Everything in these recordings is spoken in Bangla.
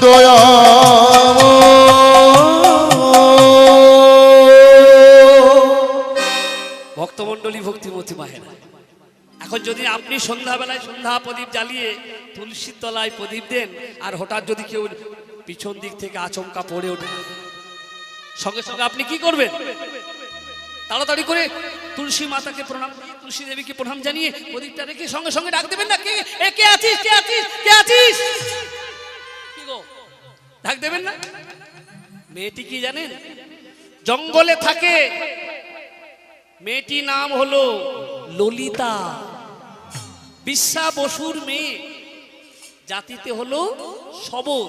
দয়া ভক্তমণ্ডলী, ভক্তিমতী মায়েরা, এখন যদি আপনি সন্ধ্যাবেলায় সন্ধ্যা প্রদীপ জ্বালিয়ে তুলসীর তলায় প্রদীপ দেন, আর হঠাৎ যদি কেউ পিছন দিক থেকে আচমকা পড়ে ওঠে, সঙ্গে সঙ্গে আপনি কি করবেন? তাড়াতাড়ি করে তুলসী মাতাকে প্রণাম, তুলসী দেবীকে প্রণাম জানিয়ে প্রদীপটা রেখে সঙ্গে সঙ্গে ডাক দেবেন না, কে কে আছিস, কে আছিস, কে আছিস, কি গো, ডাক দেবেন না? মেয়েটি কি জানেন? জঙ্গলে থাকে, মেয়েটি নাম হলো ললিতা, বিশ্বা বসুর মেয়ে, জাতিতে হলো শবর।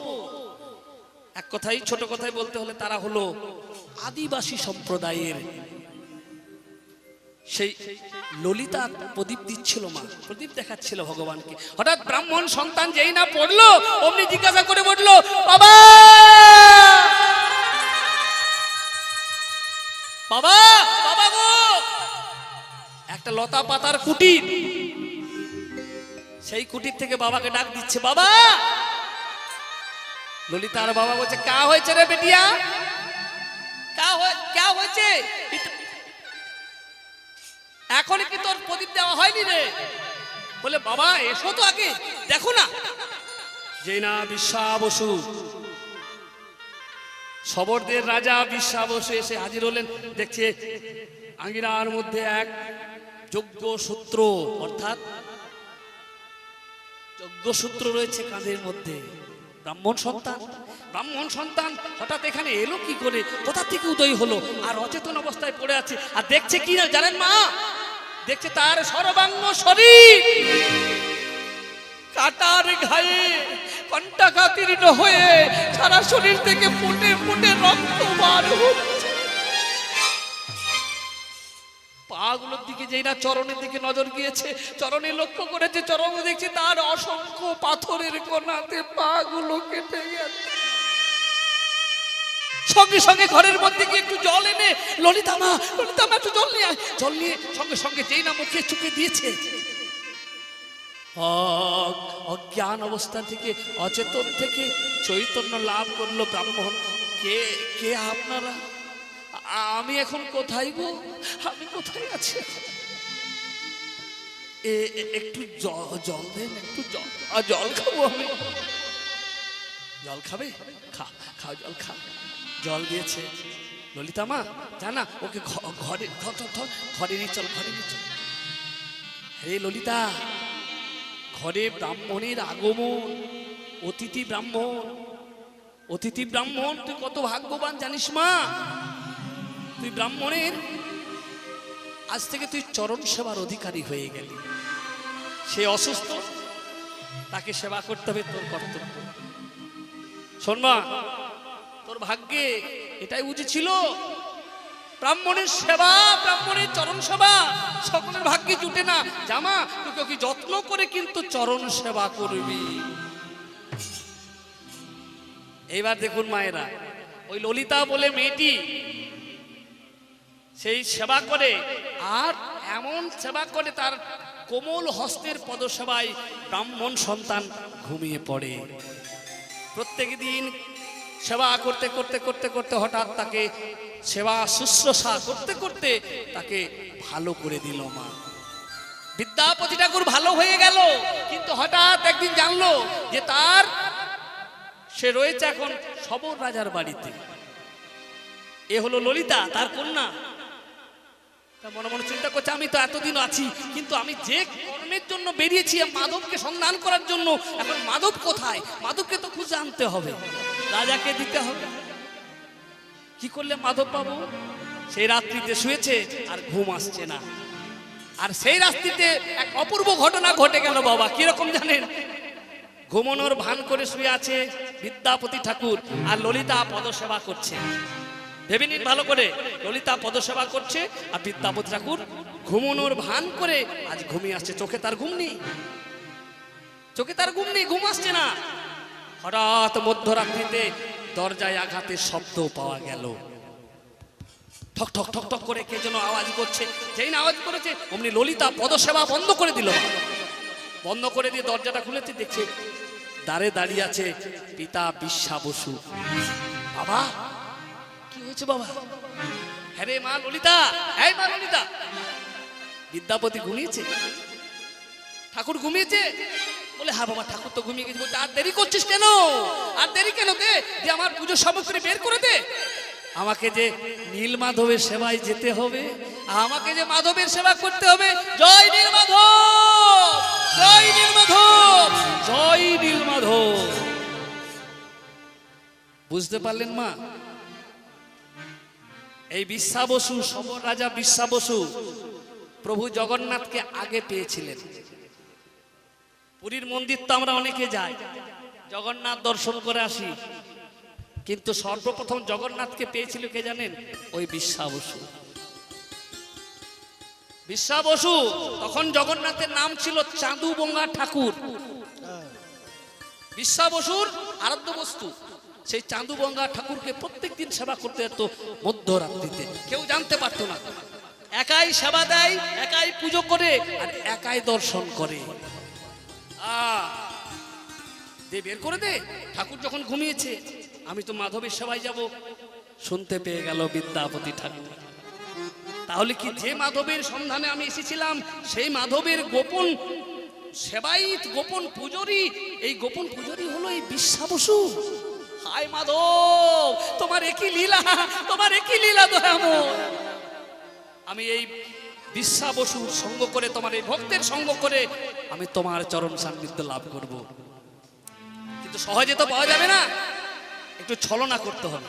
এক কথাই, ছোট কথায় বলতে হলে তারা হলো আদিবাসী সম্প্রদায়ের। সেই ললিতা প্রদীপ দিচ্ছিল, মা প্রদীপ দেখাচ্ছিল ভগবানকে। হঠাৎ ব্রাহ্মণ সন্তান যেই না পড়লো, অমনি জিজ্ঞাসা করে বললো, বাবা বাবা বাবা গো, একটা লতা পাতার কুটির, সেই কুটির থেকে বাবাকে ডাক দিচ্ছে, বাবা। ললিতার বাবা বলছে, কা হয়েছে রে বেটিয়া, কা হয়েছে? এখন কি তোর প্রদীপ দেওয়া হয়নি রে? বলে, বাবা এসো তো আগে, দেখো না। যে না বিশ্বা বসু, শবরদের রাজা বিশ্বা বসু এসে হাজির হলেন। দেখছে আঙ্গিনার মধ্যে এক যজ্ঞ সূত্র, অর্থাৎ যজ্ঞ সূত্র রয়েছে কাঁধের মধ্যে। ব্রাহ্মণ সন্তান হঠাৎ এখানে এলো কি করে, কোথা থেকে উদয় হলো, আর অচেতন অবস্থায় পড়ে আছে। আর দেখছে কি না জানেন মা? দেখছে তার সর্বাঙ্গ শরীর কাটার ঘায়ে কণ্টাঘাতীর্ণ হয়ে সারা শরীর থেকে ফুটে ফুটে রক্ত বার হচ্ছে। পাগুলোর দিকে যেই না চরণের দিকে নজর গিয়েছে, চরণে লক্ষ্য করেছে, চরণ দেখছে তার অসংখ্য পাথরের কোণাতে পাগুলো কেটে গেছে। সঙ্গে সঙ্গে ঘরের মধ্যে গিয়ে একটু জল এনে, ললিতা মা একটু জল নিয়ে আয়। জল নিয়ে সঙ্গে সঙ্গে যেই না মুখে চুকে দিয়েছে, অজ্ঞান অবস্থা থেকে, অচেতন থেকে চৈতন্য লাভ করলো ব্রাহ্মণ। কে কে আপনারা? আমি এখন কোথায় গো? আমি কোথায় আছি? একটু জল দেন, একটু জল খাবো আমি। জল খাবে? খাও জল খা। জল দিয়েছে। ললিতা মা জানা, ওকে ঘরে নিয়ে চল, ঘরে নিয়ে চল। হে ললিতা, ঘরে ব্রাহ্মণের আগমন, অতিথি ব্রাহ্মণ, তুই কত ভাগ্যবান জানিস মা? তুই ব্রাহ্মণের, আজ থেকে তুই চরণ সেবার অধিকারী হয়ে গেলি। সে অসুস্থ, তাকে সেবা করতে হবে, তোর কর্তব্য। শোন মা, তোর ভাগ্যে এটাই বুঝেছিল, ব্রাহ্মণের সেবা, ব্রাহ্মণের চরণ সেবা সকলের ভাগ্যে জুটে না। জামা, তোকে কি যত্ন করে কিন্তু চরণ সেবা করবি। এইবার দেখুন মায়েরা, ওই ললিতা বলে মেয়েটি সেই সেবা করে, আর এমন সেবা করে তার কোমল হস্তের পদসেবায় ব্রাহ্মণ সন্তান ঘুমিয়ে পড়ে। প্রত্যেক দিন সেবা করতে করতে করতে করতে হঠাৎ তাকে সেবা শুশ্রূষা করতে করতে তাকে ভালো করে দিল মা। বিদ্যাপতি ঠাকুর ভালো হয়ে গেল, কিন্তু হঠাৎ একদিন জানলো যে সে রয়েছে এখন শবর রাজার বাড়িতে। এ হলো ললিতা, তার কন্যা। মনে মনে চিন্তা করছে, আমি তো এতদিন আছি, কিন্তু আমি যে কর্মের জন্য বেরিয়েছি মাধবকে সন্ধান করার জন্য, এখন মাধব কোথায়? মাধবকে তো খুঁজে আনতে হবে, রাজাকে দিতে হবে। কি করলে মাধব পাবো? সেই রাত্রিতে শুয়েছে আর ঘুম আসছে না। আর সেই রাত্রিতে এক অপূর্ব ঘটনা ঘটে গেল বাবা। কিরকম জানেন? ঘুমনোর ভান করে শুয়ে আছে বিদ্যাপতি ঠাকুর, আর ললিতা পদসেবা করছে। ভেবে নিন ভালো করে, ললিতা পদসেবা করছে আর বিদ্যাপতি ঠাকুর ঘুমনোর ভান করে আজ ঘুমিয়ে আসছে। চোখে তার ঘুম নেই, ঘুম আসছে না। হঠাৎ মধ্যরাত্রিতে দরজায় আঘাতের শব্দ পাওয়া গেল। ঠক ঠক ঠক ঠক করে কে যেন আওয়াজ করছে। যেই না আওয়াজ করেছে অমনি ললিতা পদসেবা বন্ধ করে দিল। বন্ধ করে দিয়ে দরজাটা খুলেছে, দেখছে দ্বারে দাঁড়িয়ে আছে পিতা বিশ্বা বসু। বাবা কি হয়েছে বাবা? হ্যাঁ রে মা ললিতা, এই মা ললিতা, বিদ্যাপতি ঘুমিয়েছে? ঠাকুর ঘুমিয়েছে? বলে হ্যাঁ বাবা ঠাকুর তো ঘুমিয়ে গেছে। বলতে আর দেরি করছিস কেন? আর দেরি কেন? দে যে আমার পুজো সামগ্রী বের করে দে। আমাকে যে নীল মাধবের সেবায় যেতে হবে, আমাকে যে মাধবের সেবা করতে হবে। জয় নীল মাধব, জয় নীল মাধব, জয় নীল মাধব। বুঝতে পারলেন মা? এই বিশ্বা বসু, সবর রাজা বিশ্বা বসু প্রভু জগন্নাথকে আগে পেয়েছিলেন। পুরীর মন্দির তো আমরা অনেকে যাই, জগন্নাথ দর্শন করে আসি, কিন্তু সর্বপ্রথম জগন্নাথকে পেয়েছিল কে জানেন? ওই বিশ্বা বসু। বিশ্বা বসু তখন জগন্নাথের নাম ছিল চাঁদুবঙ্গা ঠাকুর। বিশ্বা বসুর আরাধ্য বস্তু সেই চাঁদুবঙ্গা ঠাকুরকে প্রত্যেকদিন সেবা করতে যেত মধ্যরাত্রিতে, কেউ জানতে পারতো না। একাই সেবা দেয়, একাই পুজো করে আর একাই দর্শন করে। দে বের করে দে। ঠাকুর যখন ঘুমিয়েছে, আমি তো মাধবের সেবায় যাব, শুনতে পেয়ে গেল বিদ্যাপতি ঠাকুর। তাহলে কি যে মাধবের সন্ধানে আমি এসেছিলাম সেই মাধবের গোপন সেবায়িত, গোপন পুজোরি, এই গোপন পুজোরি হলো এই বিশ্বা বসু। হায় মাধব, তোমার একই লীলা, তোমার একই লীলা দয়াময়। আমি এই বিশ্বা বসুর সঙ্গ করে, তোমার এই ভক্তের সঙ্গ করে আমি তোমার চরণ সান্নিধ্য লাভ করব। কিন্তু সহজে তো পাওয়া যাবে না, একটু ছলনা করতে হবে।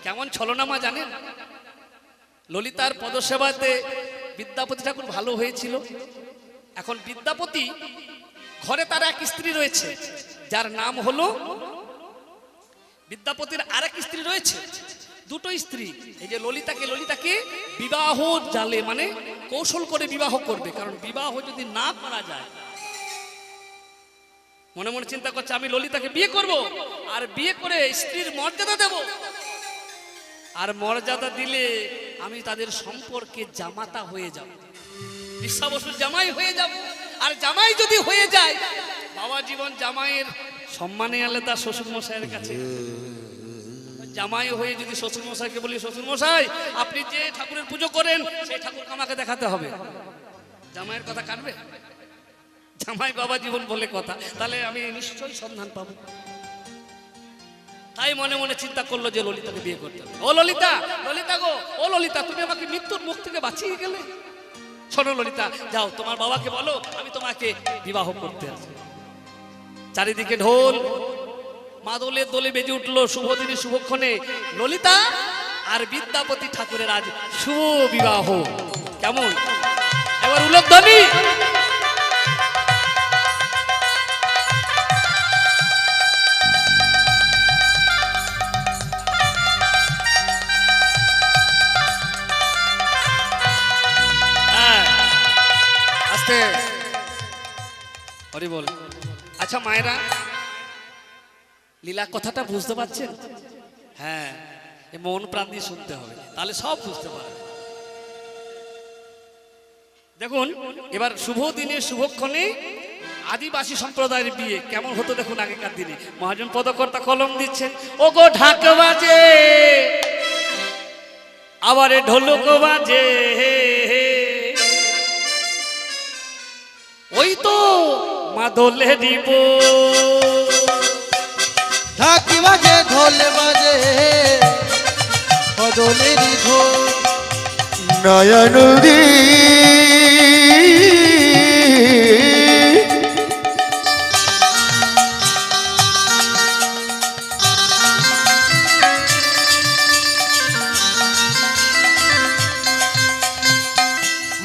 কেমন ছলনা মা জানেন? ললিতার পদসেবাতে বিদ্যাপতি ঠাকুর ভালো হয়েছিল। এখন বিদ্যাপতি ঘরে তার এক স্ত্রী রয়েছে, যার নাম হলো বিদ্যাপতির আরেক স্ত্রী রয়েছে, দুটো স্ত্রী। এই যে ললিতাকে বিবাহ জালে, মানে কৌশল করে বিবাহ করবে। কারণ বিবাহ যদি না করা যায়, মনে মনে চিন্তা করছে আমি ললিতাকে বিয়ে করব, আর বিয়ে করে স্ত্রীর মর্যাদা দেব, আর মর্যাদা দিলে আমি তাদের সম্পর্কে জামাতা হয়ে যাব, বিশ্বা বসুর জামাই হয়ে যাব। আর জামাই যদি হয়ে যায়, বাবা জীবন জামাইয়ের সম্মানে আলাদা শ্বশুর মশাইয়ের কাছে। জামাই হয়ে যদি শ্বশুর মশাইকে বলি, শ্বশুর মশাই আপনি যে ঠাকুরের পুজো করেন সেই ঠাকুরকে আমাকে দেখাতে হবে, জামাইয়ের কথা কাটবে? জামাই বাবা জীবন বলে কথা, তাহলে আমি নিশ্চয়ই সন্ধান পাবো। তাই মনে মনে চিন্তা করলো যে ললিতাকে বিয়ে করতে হবে। ও ললিতা, ললিতা গো, ও ললিতা, তুমি আমাকে মৃত্যুর মুখ থেকে বাঁচিয়ে গেলে। শোনো ললিতা, যাও তোমার বাবাকে বলো আমি তোমাকে বিবাহ করতে আছি। চারিদিকে ঢোল মাদলে দোলে বেজে উঠলো। শুভ দিনে শুভক্ষণে ললিতা আর বিদ্যাপতি ঠাকুরের আজ শুভ বিবাহ। কেমন এবার উলধ্বনি? আস্তে হরি বল। আচ্ছা মায়েরা, লীলা কথাটা বুঝতে পারছেন? হ্যাঁ, মন প্রাণ দিয়ে শুনতে হবে, তাহলে সব বুঝতে পারবে। দেখুন এবার শুভ দিনে শুভক্ষণে আদিবাসী সম্প্রদায়ের বিয়ে কেমন হতো দেখুন আগেকার দিনে। মহাজন পদকর্তা কলম দিচ্ছেন, ও গো ঢাক বাজে আবার ঢোলক বাজে, ওই তো মাদলে দিব। ঢাক বাজে ঢোল বাজে মাদলের ঢোল, নয়ন দি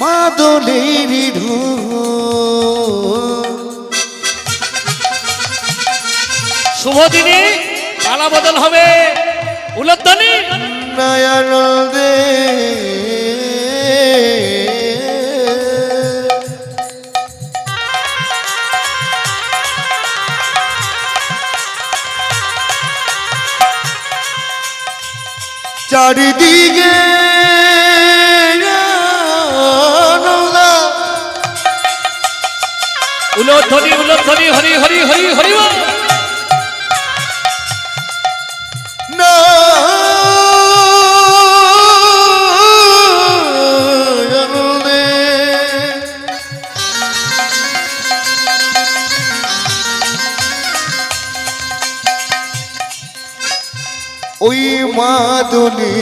মাদলের ঢোল। শুভ দিনে পালা বদল হবে, উলধ্বনি নয়ন দে চারিদিকে উলধ্বনি উলধ্বনি, হরি হরি হরি হরি বল। ওই মাদুনি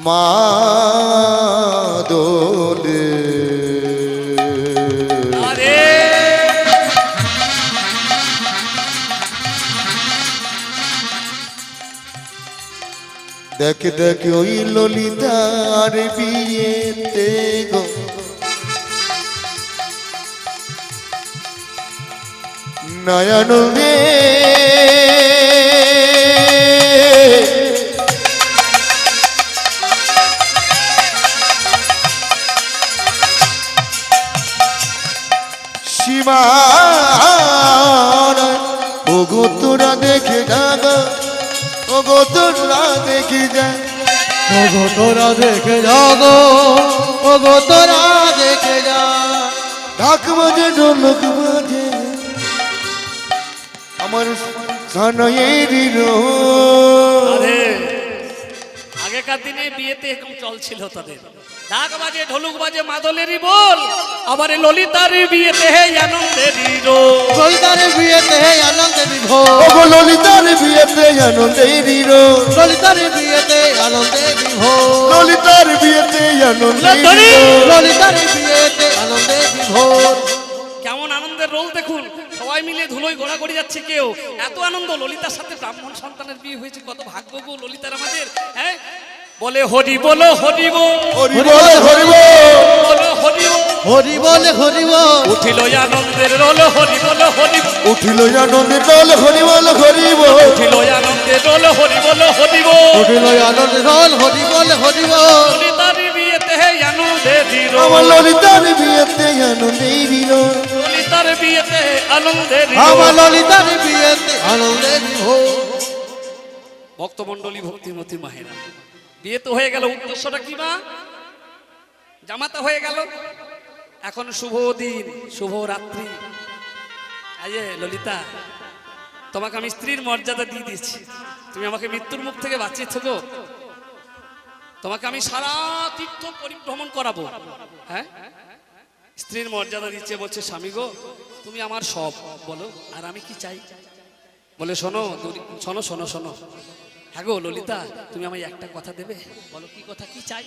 মাদলে আরে দেখ দেখ ওই ললিতার বিয়েতে গো নয়নদে সীমার ওগো তোরা দেখে যাগো ওগো তোরা দেখে যা ওগো তোরা দেখে যাগো ওগো তোরা দেখে যা ঢাক বাজে ঢোলক বাজে আমার সানয়ের আরে আগেকার দিনে বিয়েতে এরকম চল ছিল তাদের, ঢাক বাজে ঢোলক বাজে মাদলেরই বল, আবার এই ললিতার বিয়েতে হে আনন্দেরই রোল। ললিতার বিয়েতে আনন্দে বিভোর ওগো ললিতার বিয়েতে আনন্দের ললিতার বিয়েতে আনন্দে বিভোর ললিতার বিয়েতে আনন্দের ললিতার বিয়েতে আনন্দে বিভোর। কেমন আনন্দের রোল দেখুন, সবাই মিলে ধুলোয় ঘোরাঘুরি যাচ্ছে, কেউ এত আনন্দ, ললিতার সাথে ব্রাহ্মণ সন্তানের বিয়ে হয়েছে, কত ভাগ্য গো ললিতার আমাদের। হ্যাঁ বলে হরি বলো হরি বল, হরি বল হরি বল বলো হরি বল, হরি বলে হরি বল উঠিল আনন্দের রোল, হরি বলো হরি বল, উঠিল আনন্দের দল হরি বল হরি বল উঠিল আনন্দের রোল, হরি বলো হরি বল। উঠিল আনন্দ রোল হরি বলে হরি বল। ললিতার বিয়েতে হে আনন্দেরই রোল, আমার ললিতার বিয়েতে আনন্দের ললিতার বিয়েতে আনন্দেরই আমার রোল। ললিতার বিয়েতে আনন্দে বিভোর। ভক্তমণ্ডলী ভক্তিমতী মাহেরা, বিয়ে তো হয়ে গেল, উদ্দেশ্যটা কি মা? জামাতা হয়ে গেল, এখন শুভ দিন, শুভ রাত্রি। আয়ে ললিতা, তোমাকে আমি স্ত্রীর মর্যাদা দিয়ে দিয়েছি, তুমি আমাকে মৃত্যুর মুখ থেকে বাঁচিয়েছো গো। তোমাকে আমি সারা তীর্থ পরিভ্রমণ করাবো। হ্যাঁ, স্ত্রীর মর্যাদা দিচ্ছে, বলছে স্বামী গো তুমি আমার সব, বলো আর আমি কি চাই? বলে শোনো শোনো শোনো শোনো, হ্যাঁ গো ললিতা তুমি আমায় একটা কথা দেবে? বলো কি কথা, কি চাই?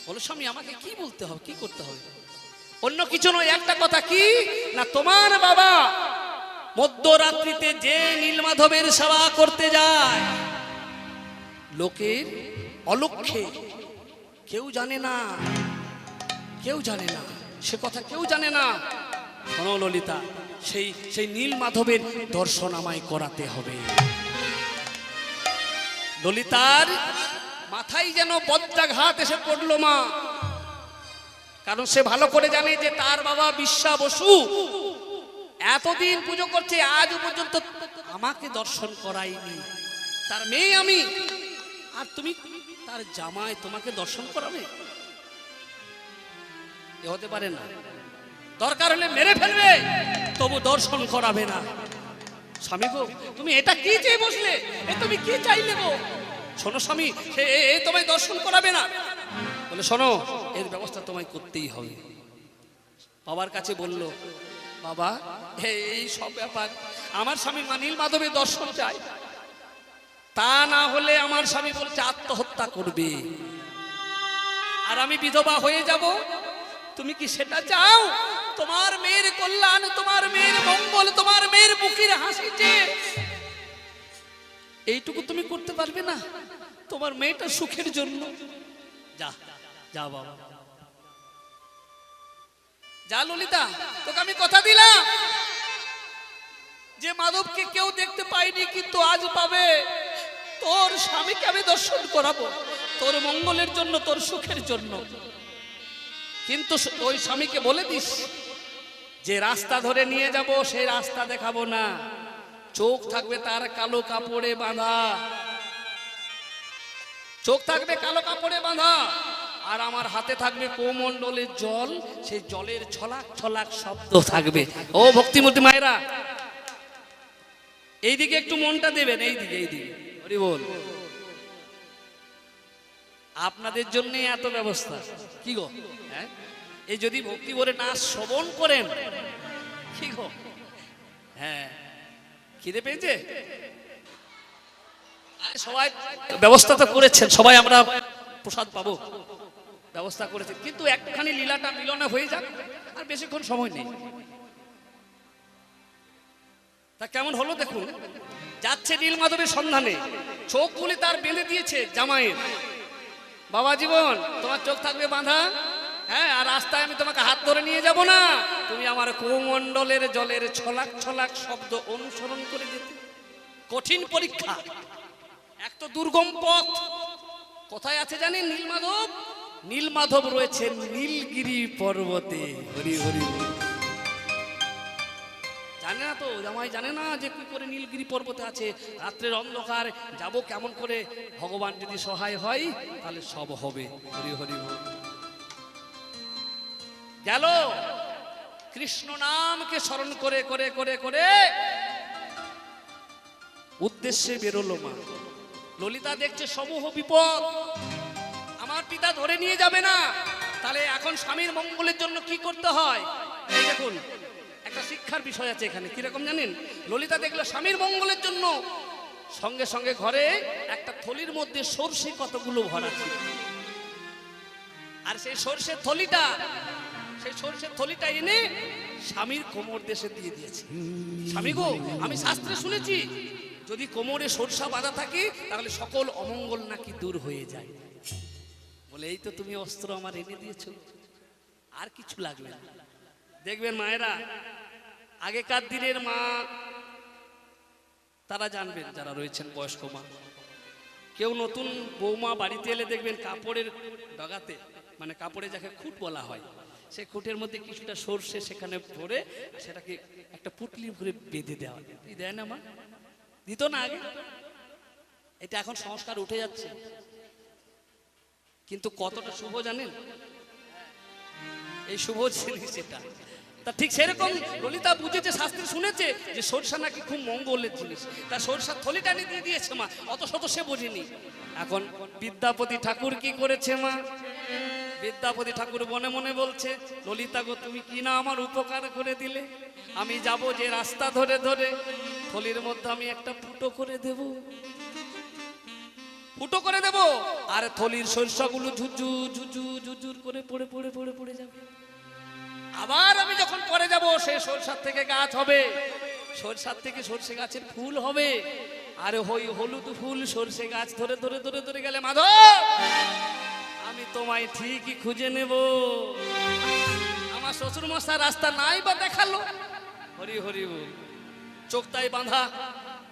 বলো স্বামী আমাকে কি বলতে হবে, কি করতে হবে? অন্য কিছু নয়, একটা কথা, কি না তোমার বাবা মধ্যরাত্রিতে যে নীলমাধবের সেবা করতে যায়, লোকের অলক্ষ্যে, কেউ জানে না, কেউ জানে না, সে কথা কেউ জানে না। শোনো ললিতা, সেই সেই নীলমাধবের দর্শন আমায় করাতে হবে। ললিতার মাথায় যেন বজ্রাঘাত এসে পড়লো মা, কারণ সে ভালো করে জানে যে তার বাবা বিশ্বা বসু এতদিন পুজো করছে, আজ পর্যন্ত আমাকে দর্শন করায়নি। তার মেয়ে আমি, আর তুমি তার জামাই, তোমাকে দর্শন করাবে? এ হতে পারে না, দরকার হলে মেরে ফেলবে, তবু দর্শন করাবে না। স্বামী গো তুমি এটা কি চেয়ে বসলে, এ তুমি কি চাইলে গো? শোনো স্বামী, এ তোমায় দর্শন করাবে না। বলে শোনো, এর ব্যবস্থা তোমায় করতেই হবে। বাবার কাছে বলল, বাবা এই সব ব্যাপার, আমার স্বামী নীল মাধবের দর্শন চাই, তা না হলে আমার স্বামী বলছে আত্মহত্যা করবে, আর আমি বিধবা হয়ে যাব। তুমি কি সেটা চাও? তোমার মেয়ের কল্যাণ, তোমার মেয়ের মঙ্গল, তোমার মেয়ের মুখের হাসিতে এইটুকু তুমি করতে পারবে না? তোমার মেয়েটা সুখের জন্য যা, যা বাবা যা। ললিতা তোকে আমি কথা দিলাম যে মাধবকে কেউ দেখতে পাইনি, কিন্তু আজ পাবে। তোর স্বামীকে আমি দর্শন করাবো, তোর মঙ্গলের জন্য, তোর সুখের জন্য। কিন্তু ওই স্বামীকে বলে দিস যে রাস্তা ধরে নিয়ে যাব, সেই রাস্তা দেখাবো না, চোখ থাকবে তার কালো কাপড়ে বাঁধা, চোখ থাকবে কালো কাপড়ে বাঁধা, আর আমার হাতে থাকবে কমণ্ডলের জল, সেই জলের ছলাক ছলাক শব্দ থাকবে। ও ভক্তিমূর্তি মায়েরা, এইদিকে একটু মনটা দেবেন, এইদিকে এইদিকে, হরি বল। আপনাদের জন্য এত ব্যবস্থা, কি গো? হ্যাঁ, এই যদি ভক্তি ভরে নাচ শ্রবণ করেন, কি গো? হ্যাঁ, খিদে পেয়েছে? সবাই ব্যবস্থা তো করেছেন, সবাই আমরা প্রসাদ পাবো, ব্যবস্থা করেছেন, কিন্তু একটুখানি লীলাটা মিলনে হয়ে যাক, আর বেশিক্ষণ সময় নেই। তা কেমন হলো দেখুন, যাচ্ছে নীল মাধবের সন্ধানে, চোখগুলি তার বেঁধে দিয়েছে জামাইয়ের। বাবা জীবন, তোমার চোখ থাকবে বাঁধা, হ্যাঁ, আর রাস্তায় আমি তোমাকে হাত ধরে নিয়ে যাব না, তুমি আমার কুমণ্ডলের জলের ছলাক ছলাক শব্দ অনুসরণ করে যেতে। কঠিন পরীক্ষা, এক তো দুর্গম পথ। কোথায় আছে জানেন নীলমাধব? নীলমাধব রয়েছে নীলগিরি পর্বতে। হরি হরি হরি। জানে না তো জামাই, জানে না যে কি করে নীলগিরি পর্বতে আছে, রাত্রের অন্ধকার যাব কেমন করে, ভগবান যদি সহায় হয় তাহলে সব হবে। হরি হরি হরি। গেল কৃষ্ণ নামকে স্মরণ করে করে করে করে উদ্দেশ্যে বেরোলো মা। ললিতা দেখছে সমূহ বিপদ, আমার পিতা ধরে নিয়ে যাবে না, তাহলে এখন স্বামীর মঙ্গলের জন্য কি করতে হয়। এই দেখুন একটা শিক্ষার বিষয় আছে এখানে, কিরকম জানেন? ললিতা দেখলো স্বামীর মঙ্গলের জন্য সঙ্গে সঙ্গে ঘরে একটা থলির মধ্যে সরষে কতগুলো ভরা ছিল, আর সেই সরষের থলিটা এনে স্বামীর কোমর দেশে দিয়ে দিয়েছে। স্বামী গো, আমি শাস্ত্রে শুনেছি যদি কোমরে সরষা বাঁধা থাকে তাহলে সকল অমঙ্গল নাকি দূর হয়ে যায়। বলে এই তো তুমি অস্ত্র আমার এনে দিয়েছো, আর কিছু লাগবে না। দেখবেন মায়েরা, আগেকার দিনের মা তারা জানবেন, যারা রয়েছেন বয়স্ক মা, কেউ নতুন বৌমা বাড়িতে এলে দেখবেন কাপড়ের ডগাতে, মানে কাপড়ে যাকে খুঁট বলা হয়, সেই খুঁটের মধ্যে কিছুটা সর্ষে সেখানে ভরে সেটাকে একটা পুটলি ভরে বেঁধে দেওয়া। দেয় না মা? দিত না আগে? এটা এখন সংস্কার উঠে যাচ্ছে, কিন্তু কতটা শুভ জানেন এই শুভ জিনিস এটা। তা ঠিক সেরকম ললিতা বুঝেছে, শাস্ত্রে শুনেছে যে সরষা নাকি খুব মঙ্গলের জিনিস, তা সরষার থলিটা দিয়ে দিয়েছে মা, অত শত সে বোঝেনি। এখন বিদ্যাপতি ঠাকুর কি করেছে মা? বিদ্যাপতি ঠাকুর মনে মনে বলছে, ললিতা গো তুমি কি না আমার উপকার করে দিলে, আমি যাব যে রাস্তা ধরে ধরে থলির মধ্যে আমি একটা ফুটো করে দেব, আর থলির সরষাগুলো ঝুঝুর ঝুঝুর ঝুঝুর করে পড়ে পড়ে পড়ে পড়ে যাবে। আবার আমি যখন পরে যাব সেই সরষার থেকে গাছ হবে, সরষার থেকে সরষে গাছের ফুল হবে, আর ওই হলুদ ফুল সরষে গাছ ধরে ধরে ধরে ধরে গেলে মাধব আমি তোমায় ঠিকই খুঁজে নেব। আমার শ্বশুর মশাই রাস্তা নাই বা দেখালো। হরি হরি বল। চোখ তাই বাঁধা,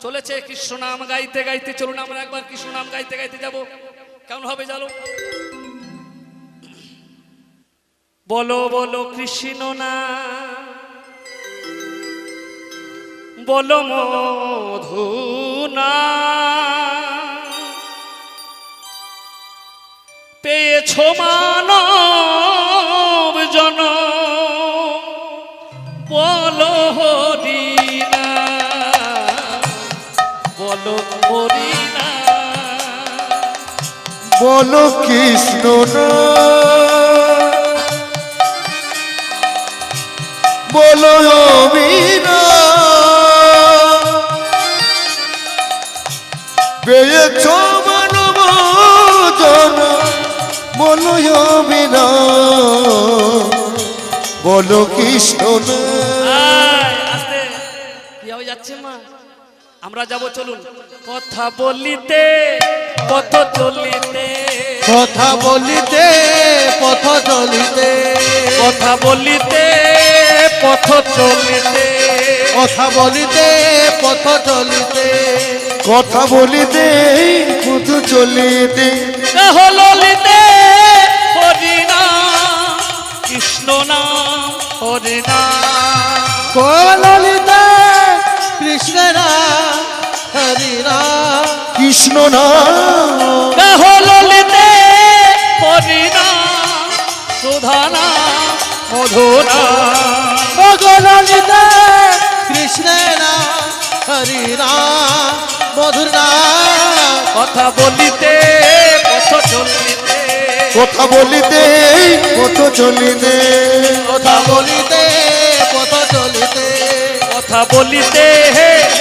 চলেছে কৃষ্ণ নাম গাইতে গাইতে। চলুন আমরা একবার কৃষ্ণ নাম গাইতে গাইতে যাব, কেমন হবে জানো? বলো বলো কৃষ্ণ নাম, বলো মধু নাম, পেয়েছো মানব জন, বলো হরি নাম, বলো হরি নাম, বলো কৃষ্ণ বলো অমিনা, পেয়েছ মানব জন, বলো অমিনা, বলো কৃষ্ণ। আস্তে কি হয়ে যাচ্ছে মা? আমরা যাব, চলুন। কথা বলিতে পথ চলিতে, কথা বলিতে পথ চলিতে, কথা বলিতে পথ চলিতে, কথা বলিতে পথ চলিতে, কথা বলিতে পথ চলিতে, ললিতে হরি নাম, কৃষ্ণ নাম হরি নাম, ললিতে কৃষ্ণ নাম হরি নাম, কৃষ্ণ নাম ললিতে হরি নাম, সুধা নাম মধু নাম, ললিতে কৃষ্ণ নাম হরি নাম, মধুর নাম। কথা বলিতে পথ চলিতে, কথা বলিতে পথ চলিতে, কথা বলিতে পথ চলিতে, কথা কথা বলিতে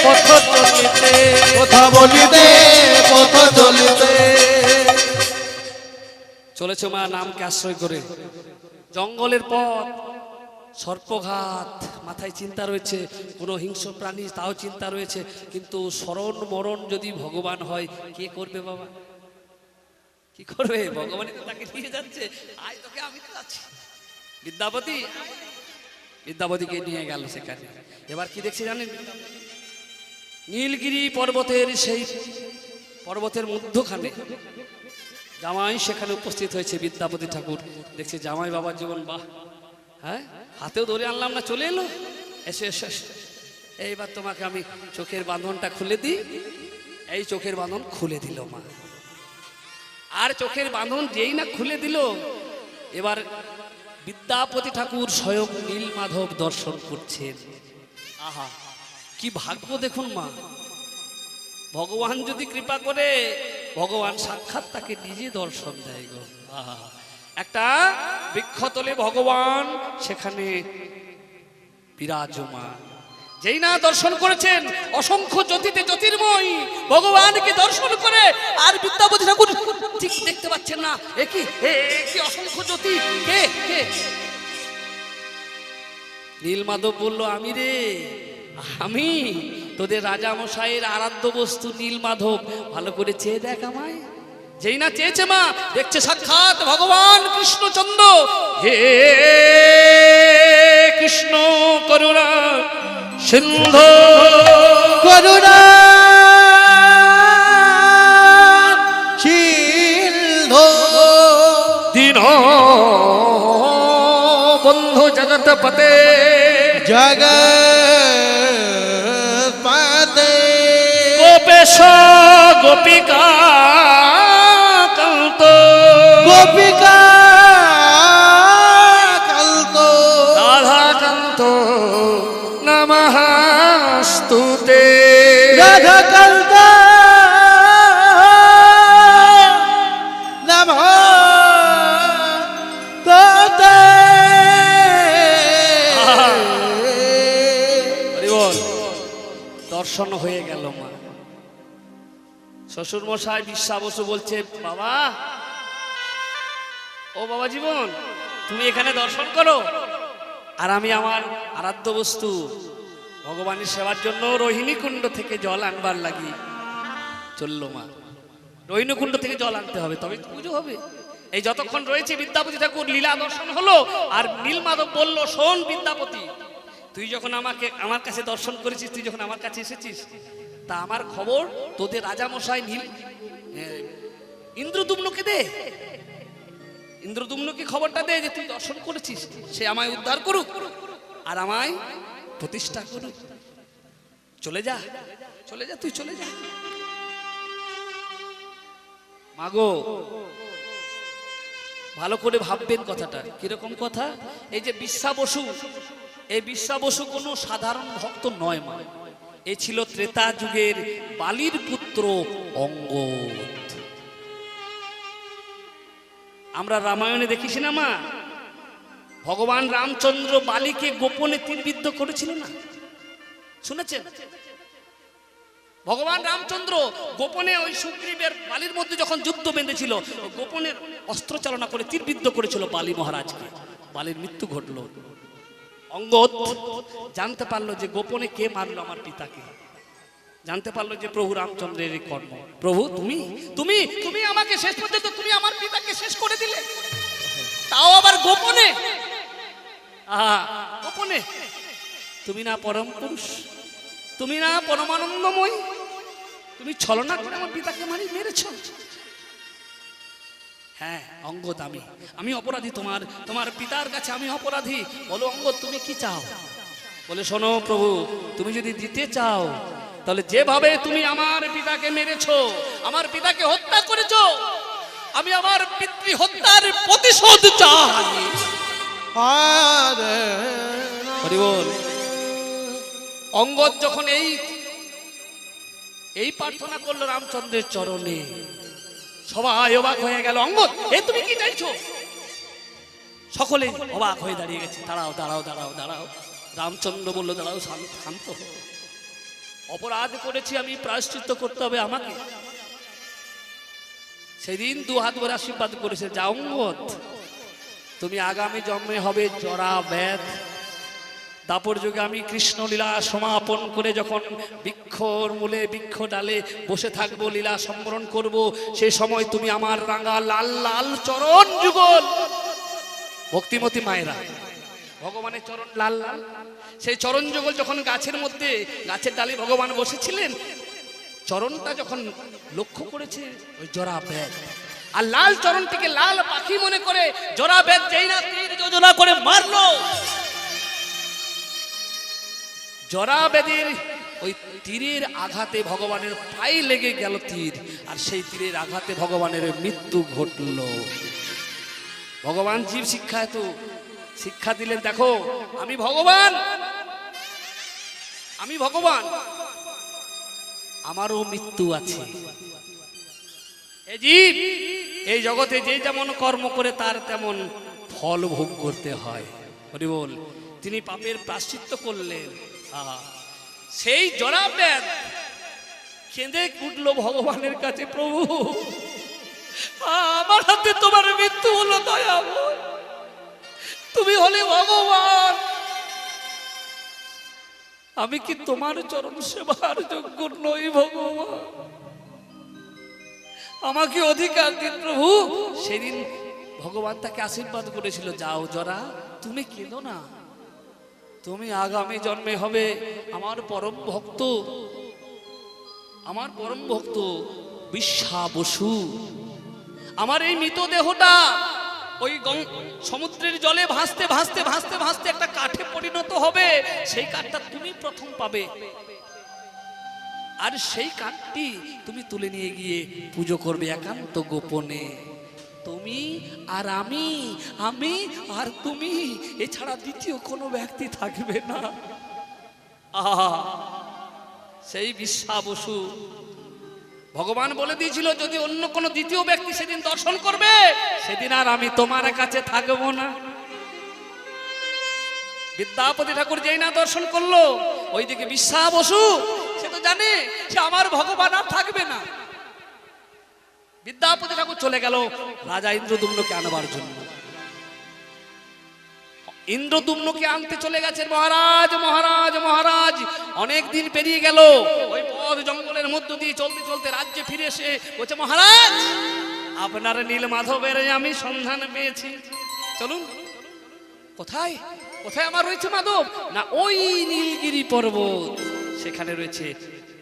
পথ চলিতে, কথা বলিতে পথ চলিতে। চলেছে মা নামকে আশ্রয় করে জঙ্গলের পথ, সর্পঘাত মাথায় চিন্তা রয়েছে, কোনো হিংস্র প্রাণী তাও চিন্তা রয়েছে, কিন্তু শরণ মরণ যদি ভগবান হয় কে করবে বাবা, কি করবে? ভগবানই তো তাকে নিয়ে যাচ্ছে, আজ তোকে আমি তো যাচ্ছি। বিদ্যাপতি বিদ্যাপতিকে নিয়ে গেল সেখানে। এবার কি দেখছি জানেন? নীলগিরি পর্বতের সেই পর্বতের মধ্যখানে জামাই সেখানে উপস্থিত হয়েছে। বিদ্যাপতি ঠাকুর দেখছে জামাই বাবার জীবন, বাহ, হ্যাঁ, হাতেও ধরে আনলাম না, চলে এলো, এসে এসে এইবার তোমাকে আমি চোখের বাঁধনটা খুলে দিই। এই চোখের বাঁধন খুলে দিল মা। আর চোখের বাঁধন যেই না খুলে দিল, এবার বিদ্যাপতি ঠাকুর স্বয়ং নীলমাধব দর্শন করছেন। আহা, কি ভাগ্য দেখুন মা, ভগবান যদি কৃপা করে ভগবান সাক্ষাৎ তাকে নিজে দর্শন দেয় গো। আহা, একটা বৃক্ষতলে ভগবান সেখানে বিরাজমান। যেই না দর্শন করেছেন, অসংখ্য জ্যোতিতে জ্যোতির্ময় ভগবানকে দর্শন করে, আর বিদ্যাপতি ঠাকুর ঠিক দেখতে পাচ্ছেন না, এ কি অসংখ্য জ্যোতি, কে কে? নীলমাধব বলল, আমি রে, আমি তোদের রাজা মশাইয়ের আরাধ্য বস্তু নীলমাধব, ভালো করে চেয়ে দেখ আমায়। যেই না চেয়েছে মা, দেখছে সাক্ষাৎ ভগবান কৃষ্ণচন্দ্র। হে কৃষ্ণ করুণা সিন্ধু করুণা সিন্ধু দীন বন্ধু জগৎপতে, জগৎপতে, গোপেশ গোপিকা কান্ত, গোপিকা কান্ত, রাধা কান্ত নমস্তুতে, রাধা কান্ত নমস্তুতে। দর্শন হয়ে গেল মা। শ্বশুর মশাই বিশ্বা বসু বলছে, বাবা, ও বাবা জীবন, তুমি এখানে দর্শন করো, আর আমি আমার আরাধ্য বস্তু ভগবানের সেবার জন্য রোহিণী কুণ্ড থেকে জল আনবার লাগি চললো মা। রোহিণী কুণ্ড থেকে জল আনতে হবে, তবে পুজো হবে। এই যতক্ষণ রয়েছে বিদ্যাপতি ঠাকুর লীলা দর্শন হলো, আর নীলমাধব বলল, শোন বিদ্যাপতি, তুই যখন আমার কাছে দর্শন করেছিস, তুই যখন আমার কাছে এসেছিস, তা আমার খবর তোদের রাজামশাই ইন্দ্রদুম্নকে দে, ইন্দ্রদুম্নকে খবরটা দে যে তুই দর্শন করেছিস, সে আমায় উদ্ধার করুক আর আমায় প্রতিষ্ঠা করুক। চলে যা, চলে যা, তুই চলে যা। মাগো, ভালো করে ভাববেন কথাটা কিরকম কথা। এই যে বিশ্বা বসু, এই বিশ্বা বসু কোনো সাধারণ ভক্ত নয় মা, এ ছিল ত্রেতা যুগের বালির পুত্র অঙ্গদ। আমরা রামায়ণে দেখিস না মা, ভগবান রামচন্দ্র বালিকে গোপনে তীরবিদ্ধ করেছিল না, শুনেছেন? ভগবান রামচন্দ্র গোপনে ওই সুগ্রীবের বালির মধ্যে যখন যুদ্ধ বেঁধেছিল, গোপনে অস্ত্র চালনা করে তীরবিদ্ধ করেছিল বালি মহারাজকে, বালির মৃত্যু ঘটল। অঙ্গদ জানতে পারলো যে গোপনে কে মারলো আমার পিতাকে, জানতে পারলো যে প্রভু রামচন্দ্রের কর্ম। প্রভু, তুমি তুমি তুমি আমাকে শেষ পর্যন্ত তুমি আমার পিতাকে শেষ করে দিলে, তাও আবার গোপনে। গোপনে। তুমি না পরম পুরুষ, তুমি না পরমানন্দময়, তুমি ছলনা করে আমার পিতাকে মেরেছ। হ্যাঁ অঙ্গদ, আমি অপরাধী, তোমার পিতার কাছে আমি অপরাধী। বলো অঙ্গদ, তুমি কি চাও? বলে, শোনো প্রভু, তুমি যদি দিতে চাও, তাহলে যেভাবে তুমি আমার পিতাকে মেরেছো, আমার পিতাকে হত্যা করেছো, আমি আমার পিতৃ হত্যার প্রতিশোধ চাই। হরি বল। অঙ্গদ যখন এই প্রার্থনা করলো রামচন্দ্রের চরণে, সবাই অবাক হয়ে গেল। অঙ্গদ, এ তুমি কি চাইছো? সকলে অবাক হয়ে দাঁড়িয়ে গেছে। দাঁড়াও দাঁড়াও দাঁড়াও দাঁড়াও, রামচন্দ্র বলল, দাঁড়াও, শান্ত হও। অপরাধ করেছি আমি, প্রায়শ্চিত্ত করতে হবে আমাকে। সেদিন দু হাত ভরে আশীর্বাদ করেছে, যাও অঙ্গদ, তুমি আগামী জন্মে হবে জরা ব্যাধ। দাপর যুগে আমি কৃষ্ণলীলা সমাপন করে যখন বৃক্ষর মূলে বৃক্ষ ডালে বসে থাকবো, লীলা সম্বরণ করব, সেই সময় তুমি আমার রাঙা লাল লাল চরণ যুগল, ভক্তিমতী মায়েরা, ভগবানের চরণ লাল লাল, সেই চরণ যুগল যখন গাছের মধ্যে, গাছের ডালে ভগবান বসেছিলেন, চরণটা যখন লক্ষ্য করেছে ওই জরা ব্যাধ, আর লাল চরণটিকে লাল পাখি মনে করে জরা ব্যাধ যেই না তীর যোজনা করে মারলো, জরা ব্যাধির ওই তীরের আঘাতে ভগবানের পায়ে লেগে গেল তীর, আর সেই তীরের আঘাতে ভগবানের মৃত্যু ঘটল। ভগবান জীব শিক্ষায় তো শিক্ষা দিলেন, দেখো আমি ভগবান, আমি ভগবান, আমারও মৃত্যু আছে। এই জীব এই জগতে যে যেমন কর্ম করে তার তেমন ফল ভোগ করতে হয়। হরি বল। তিনি পাপের প্রায়শ্চিত্ত করলেন। সেই জরা ব্যাধ কেঁদে উঠল ভগবানের কাছে, প্রভু আমার হাতে তোমার মৃত্যু হলো, দয়া তুমি হলে ভগবান, আমি কি তোমার চরণ সেবার যোগ্য নই ভগবান, আমাকে অধিকার দিন প্রভু। সেদিন ভগবান তাকে আশীর্বাদ করেছিল, যাও জরা, তুমি কেঁদো না, তুমি আগামী জন্মে হবে আমার পরম ভক্ত, আমার পরম ভক্ত বিশ্বা বসু। আমার এই মৃতদেহটা ওই সমুদ্রের জলে ভাসতে ভাসতে ভাসতে ভাসতে একটা কাঠে পরিণত হবে, সেই কাঠটা তুমি প্রথম পাবে, আর সেই কাঠটি তুমি তুলে নিয়ে গিয়ে পুজো করবে একান্ত গোপনে, তুমি আর আমি, আমি আর তুমি, এছাড়া দ্বিতীয় কোনো ব্যক্তি থাকবে না। আহা, সেই বিশ্বা বসু ভগবান বলে দিয়েছিল, যদি অন্য কোনো দ্বিতীয় ব্যক্তি সেদিন দর্শন করবে, সেদিন আর আমি তোমার কাছে থাকবো না। বিদ্যাপতি ঠাকুর যেই না দর্শন করলো, ওইদিকে বিশ্বা বসু সে তো জানে সে আমার ভগবান আর থাকবে না। বিদ্যাপতি ঠাকুর চলে গেল রাজা ইন্দ্রদুম্নকে আনবার জন্য। ইন্দ্রদুম্নকে আনতে চলে গেছেন। মহারাজ মহারাজ মহারাজ, অনেক দিন পেরিয়ে গেল, ওই পথ জঙ্গলের মধ্য দিয়ে চলতে চলতে রাজ্যে ফিরে এসে বলছে, মহারাজ আপনার নীল মাধবের আমি সন্ধান পেয়েছি, চলুন। কোথায় কোথায় আমার রয়েছে মাধব? না, ওই নীলগিরি পর্বত, সেখানে রয়েছে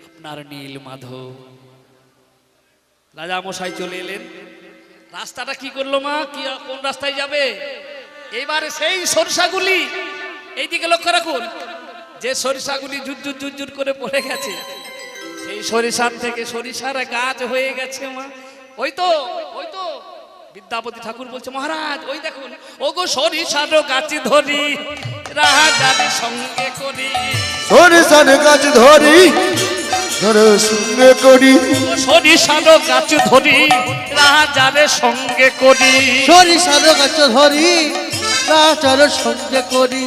আপনার নীল মাধব। রাজা মশাই চলে এলেন। রাস্তাটা কি করলো মা, কি কোন রাস্তায় যাবে? এইবারে সেই সরিষাগুলি, এইদিকে লক্ষ্য রাখুন, যে সরিষাগুলি জুজুর জুজুর করে পড়ে গেছে, সেই সরিষার থেকে সরিষার গাছ হয়ে গেছে মা। ওই তো বিদ্যাপতি ঠাকুর বলছে, মহারাজ ওই দেখুন, ও গো সরিষার গাছ ধরি রাজার সঙ্গে করি, সরিষার গাছ ধরি সঙ্গে করি, সরিষার গাছ ধরি রাজার সঙ্গে করি, সরিষার গাছ ধরি রাজার সঙ্গে করি,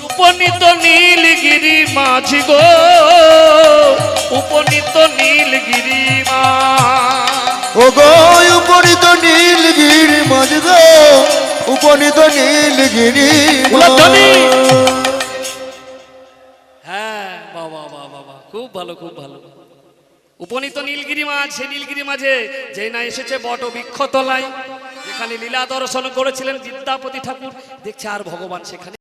উপনীত নীলগিরি মাঝি গো, উপনীত নীলগিরি মা, ও গো উপনীত নীলগিরি মাঝ গো, উপনীত নীলগিরি। হ্যাঁ বাবা বাবা বাবা, খুব ভালো খুব ভালো। উপনীত নীলগিরি মাঝ, সেই নীলগিরি মাঝে যে না এসেছে বট বৃক্ষ তলায়, যেখানে লীলা দর্শন করেছিলেন বিদ্যাপতি ঠাকুর, দেখছে আর ভগবান সেখানে